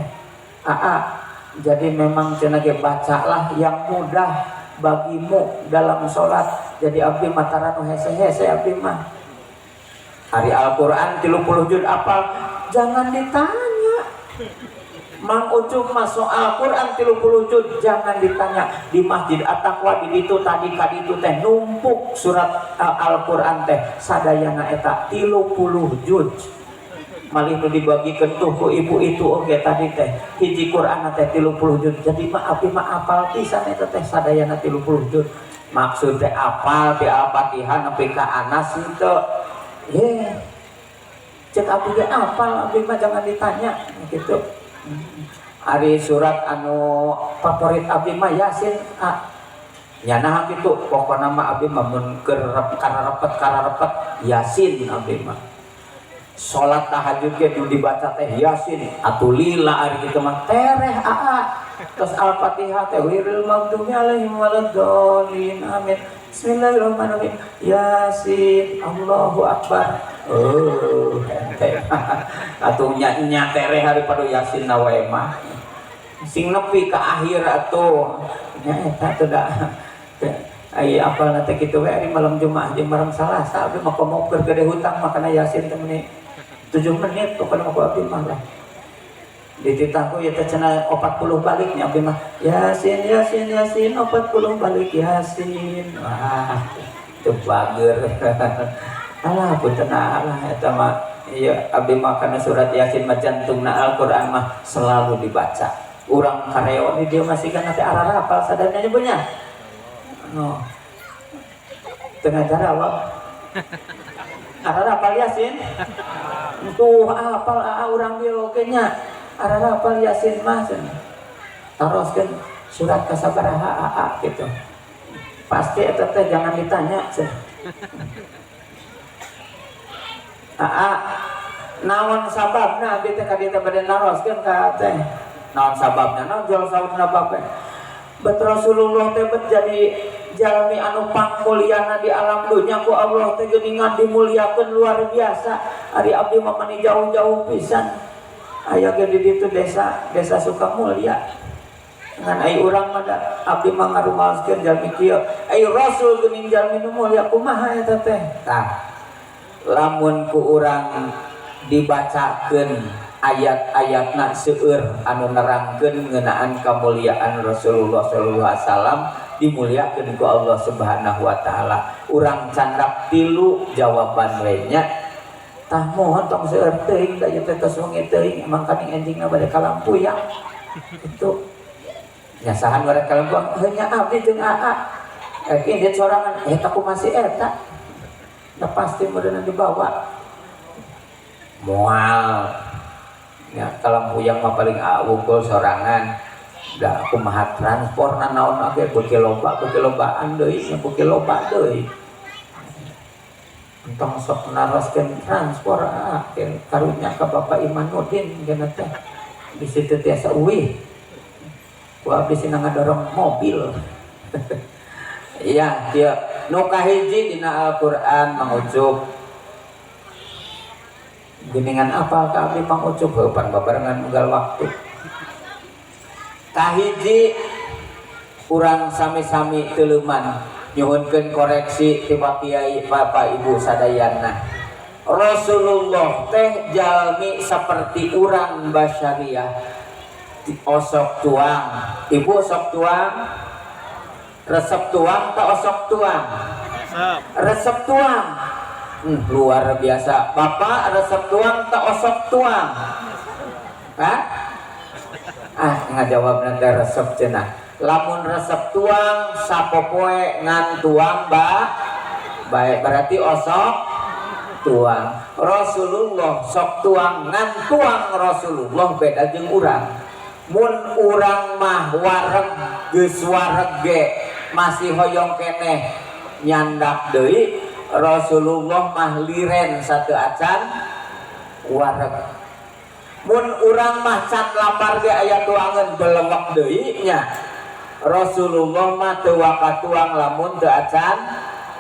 Jadi memang cenah ge bacalah yang mudah bagimu dalam sholat. Jadi abdi mah tara nu hese-hese abdi mah. Ari Al-Qur'an 30 juz apal jangan ditanya. Mang Ucup mah soal Quran 30 juz jangan ditanya. Di Masjid At-Taqwa di ditu tadi ka ditu teh numpuk surat Al-Qur'an teh sadayana eta 30 juz. Malih nu dibagikeun tuh ku ibu itu oge tadi teh hiji Qur'an teh 30 juz. Jadi mah abdi mah apal pisan eta teh sadayana 30 juz. Maksud teh apal ti Al-Fatihah nepi ka Anas henteu. Cek abdi ge apal abdi mah jangan ditanya gitu. Ari surat anu favorit abdi mah Yasin nya nah kitu pokona mah abdi mah mun keur kararepet Yasin abdi mah salat tahajud ge dibaca teh Yasin atuh lila ari kitu mah tereh terus Al-Fatihah teh wiril maghdubi alaihim waladdallin amin bismillahirrahmanirrahim Yasin Allahu akbar. Ente atuh nya tereh daripada Yasin nawae mah sing nepi ka akhir atuh nya eta teh da ai apalna teh kitu we ari malam Jumaah jeung bareng Salasa abdi mah komokeun gede hutang mah kana Yasin teh menit 7 menit pokona aku abdi mah lah dititahku ya teh cenah 40 baliknya abdi mah Yasin 40 balik Yasin teu bager. Alah punten Allah eta mah ieu abdi mah kana surat Yasin mah jantungna Al-Qur'an mah selalu dibaca. Urang kareo di dieu masih kana teh ararapal sadana nya beunnya. No. Tengah cara Arara apal Yasin tuh apal urang dia oge nya arara apal Yasin mah taroskeun surat kasabaraha gitu pasti eta teh jangan ditanya naon sababna abdi teh ka dieu teh bade naroskeun ka teh naon sababna naon jual saudna babe bet Rasulullah teh bet jadi jalmi anu pangmulyana di alam dunya ku Allah teh geuningan dimuliakeun luar biasa ari abdi mah mani jauh-jauh pisan aya ge di ditu desa Sukamulya ngan ai urang mah abdi mah ngarumaoskeun jalmi kieu ai Rasul geuning jalmi nu mulya kumaha eta teh tah lamun ku urang dibacakeun ayat-ayatna seueur anu nerangkeun ngeunaan kamuliaan Rasulullah sallallahu alaihi wasallam dimuliakeun ku Allah Subhanahu wa taala. Urang candak 3 jawaban we nya. Tah mohon tong seueur teuing da ieu teh tos wengi teuing emang kami endingna bade ka Lampuyang. Itu nya sahan bade ka Lampuyang heunya abdi jeung AA. Ini sorangan eta ku masih eta. Da pasti modeuna dibawa. Moal ya ka Lampuyang mah paling wungkul sorangan da kumaha transportna naon age beuki lobaan deui nya beuki loba deui entong sok naroskeun transport karunya ka Bapak Imanuddin geuna teh bisi teu tiasa uwih ku abdi sina ngadorong mobil iya dia nu kahiji dina Al-Qur'an mangucup geningan apa ka abdi mangucup heupan babarengan unggal waktu kahiji kurang sami-sami teleuman nyuhunkeun koreksi ti Pak Kiai Bapak Ibu sadayana Rasulullah teh jalmi saperti urang basyariah osok tuang ibu osok tuang resep tuang tak osok tuang resep tuang luar biasa Bapak resep tuang tak osok tuang hah ngajawab nanti resep cenah lamun resep tuang sapopoe ngan tuang baik berarti osok tuang Rasulullah sok tuang ngan tuang Rasulullah beda jeung urang mun urang mah wareg geus wareg ge masih hoyong keneh nyandak deui Rasulullah mah liren satu acan wareg mun urang mah can lapar ge aya tuangeun belewek deui nya Rasulullah mah teu waka tuang lamun teu acan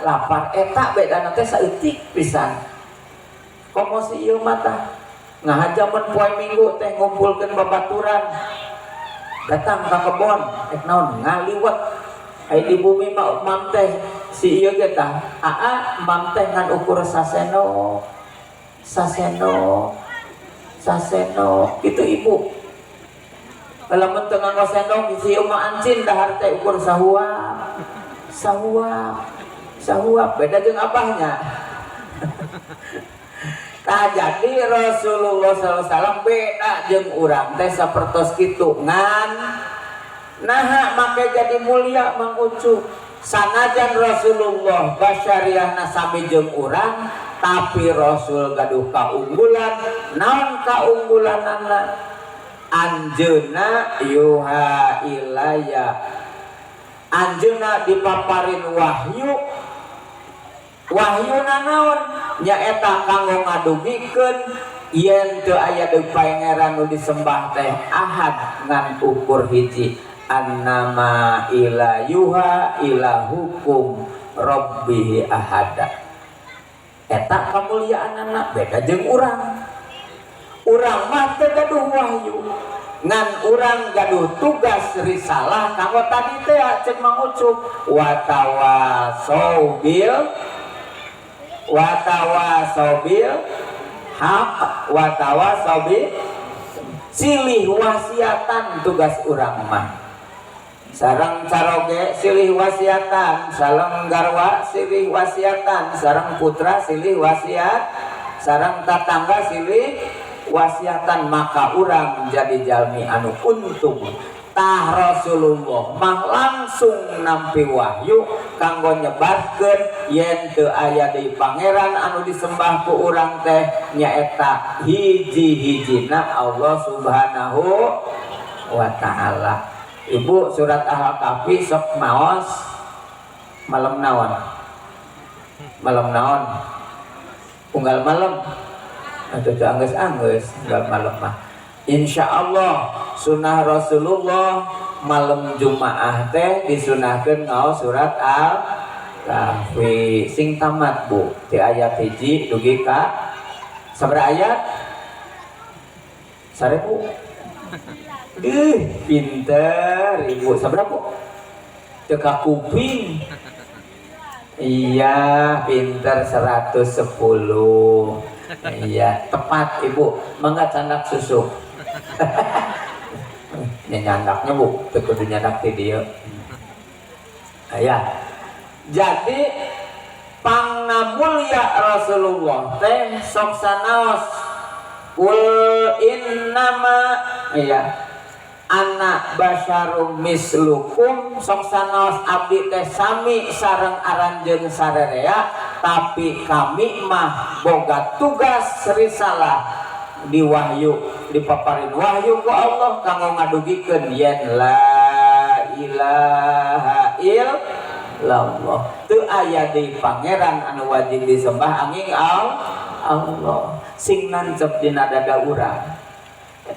lapar eta bedana teh saeutik pisan komosi ieu mah tah ngahajaman poe Minggu teh ngumpulkeun babaturan datang ka kebon naon ngaliwet ai di bumi mah mam teh si ieu ge tah mam teh ngan ukur saseno gitu ibu lamun teu nganggo sendok si umah ancin dahar teh ukur sahua beda jeung abahnya tah jadi Rasulullah SAW beda jeung urang teh sapertos kitu ngan naha make jadi mulia Mang Ucup sanajan Rasulullah basyariahna sami jeung urang tapi Rasul gaduh kaunggulan naon kaunggulanana anjeunna yuha ilaya anjeunna dipaparin wahyuna naon nyaeta kanggo ngadugikeun yen teu aya deui pangeran nu disembah teh ahad ngan ukur hiji annama ilayuha ilahukum rabbihi ahada eta kamuliaan anak beda jeung urang mah teu gaduh wahyu ngan urang gaduh tugas risalah kanggo tadi teh ceuk Mang Ucup watawasau bil haq watawasau bil silih wasiatan tugas urang mah sareng caroge silih wasiatan sareng garwa silih wasiatan sareng putra silih wasiat sareng tatangga silih wasiatan maka urang jadi jalmi anu untung tah Rasulullah mah langsung nampi wahyu kanggo nyebarkeun yen teu aya deui pangeran anu disembah ku urang teh nyaeta hiji-hijina Allah Subhanahu wa ta'ala. Ibu surat Al-Kahfi sok maos malam naon unggal malam atau anggeus unggal malam mah insyaallah sunnah Rasulullah malam Jumaah teh disunahkeun ngaos surat Al-Kahfi sing tamat Bu di ayat hiji dugi ka sabaraha ayat 1000 pinter ibu sabaraha teka kuping iya pinter 110 iya tepat ibu mangga candak susu nyandaknya Bu teu kudu nyandak ti dieu aya jadi pangamulya Rasulullah teh sok sanaos kul innama iya anak basyarum mislukum sok sanaos abdi teh sami sareng aranjeun sarerea tapi kami mah boga tugas risalah di wahyu dipaparin wahyu ku Allah kanggo ngadugikeun yen la ilaha illallah teu aya deui pangeran anu wajib disembah angin Allah sing nancep dina dada urang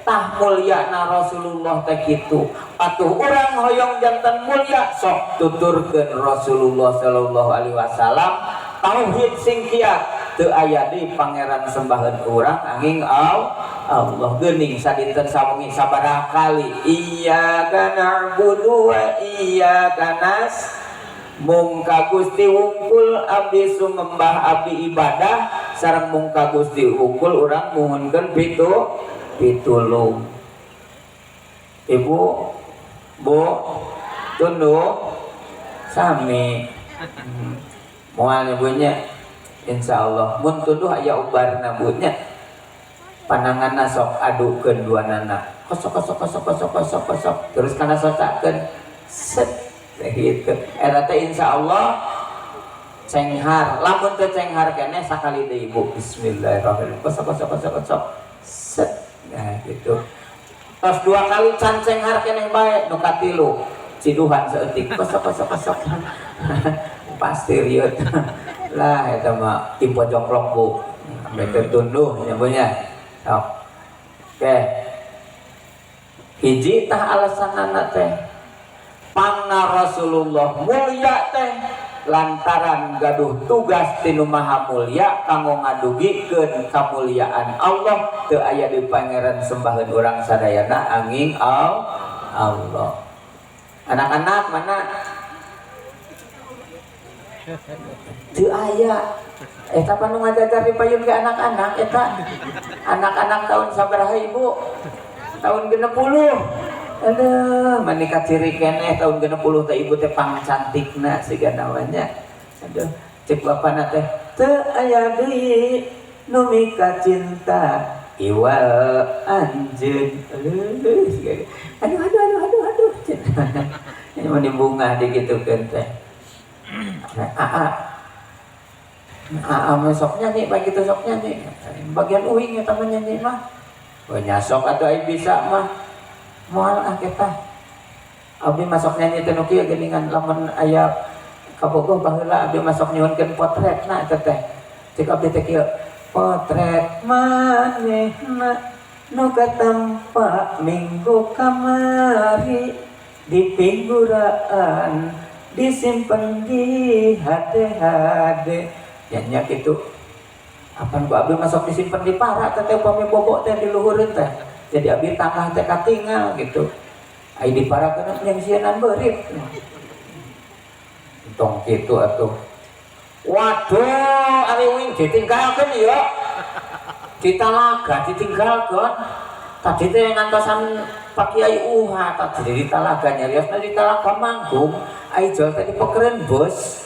tah mulyana Rasulullah teh kitu atuh urang hoyong janten mulya sok tuturkeun Rasulullah sallallahu alaihi wasallam tauhid sing kiat teu aya deui pangeran sembaheun urang angin Allah geuning sadinten sawengi sabaraha kali iyyaka na'budu wa iyyaka mung ka Gusti wungkul abdi sumembah abdi ibadah sareng mung ka Gusti wungkul urang muhunkeun pitulung ibu bu tunduk sami moal ibunya insyaallah mun tunduh aya ubarna bunya pananganna sok adukeun duanana kosok terus kana socakeun set gitu eta teh insyaallah cenghar lamun teu cenghar keneh sakali deui ibu bismillahirrahmanirrahim kosok set nah gitu tos 2 kali canceng har keneh bae nu katilu ciduhan seeutik kosok pasti riut lah eta mah timpo jongklok Bu betul tunduh nyabunya sok oke hiji tah alasanana teh pangna Rasulullah mulya teh lantaran gaduh tugas tinu maha mulya kanggo ngadugikeun kamulyaan Allah teu aya di pangeran sembaheun urang sadayana angin Allah. Anak-anak mana teu aya eta panu ngajajar dipayun ke anak-anak eta anak-anak tahun sabaraha ibu tahun 60 aduh manika ciri keneh tahun 60 teh ibu teh pang cantikna siga namanya aduh cek bapana teh teu aya deui nu mika cinta iwal anjeun aduh ini mah bunga digitukeun teh mah sok nyanyi begitu sok nyanyi bagian uing eta mah nyanyi mah nyasok atuh ai bisa mah moal kita abdi masuk nyanyi teh nu kieu geuningan lamun aya kabogoh baheula abdi masuk nyuhunkeun potretna eta teh cek abdi teh kieu potret manehna nu katampa minggu kamari di pingguraan disimpen di hade nya kitu apan ku abdi masuk disimpen di para teh upami bobok teh di luhureun teh jadi abdi tangah teh katinggal gitu ai diparakeun yang sienan beurit tong kitu atuh waduh ari wing ditinggalkeun ieu ditalaga ditinggalkeun tadi teh ngantosan Pak Kiai tadi di talaga nyariosna di talaga manggung ai jol teh dipekeureun bos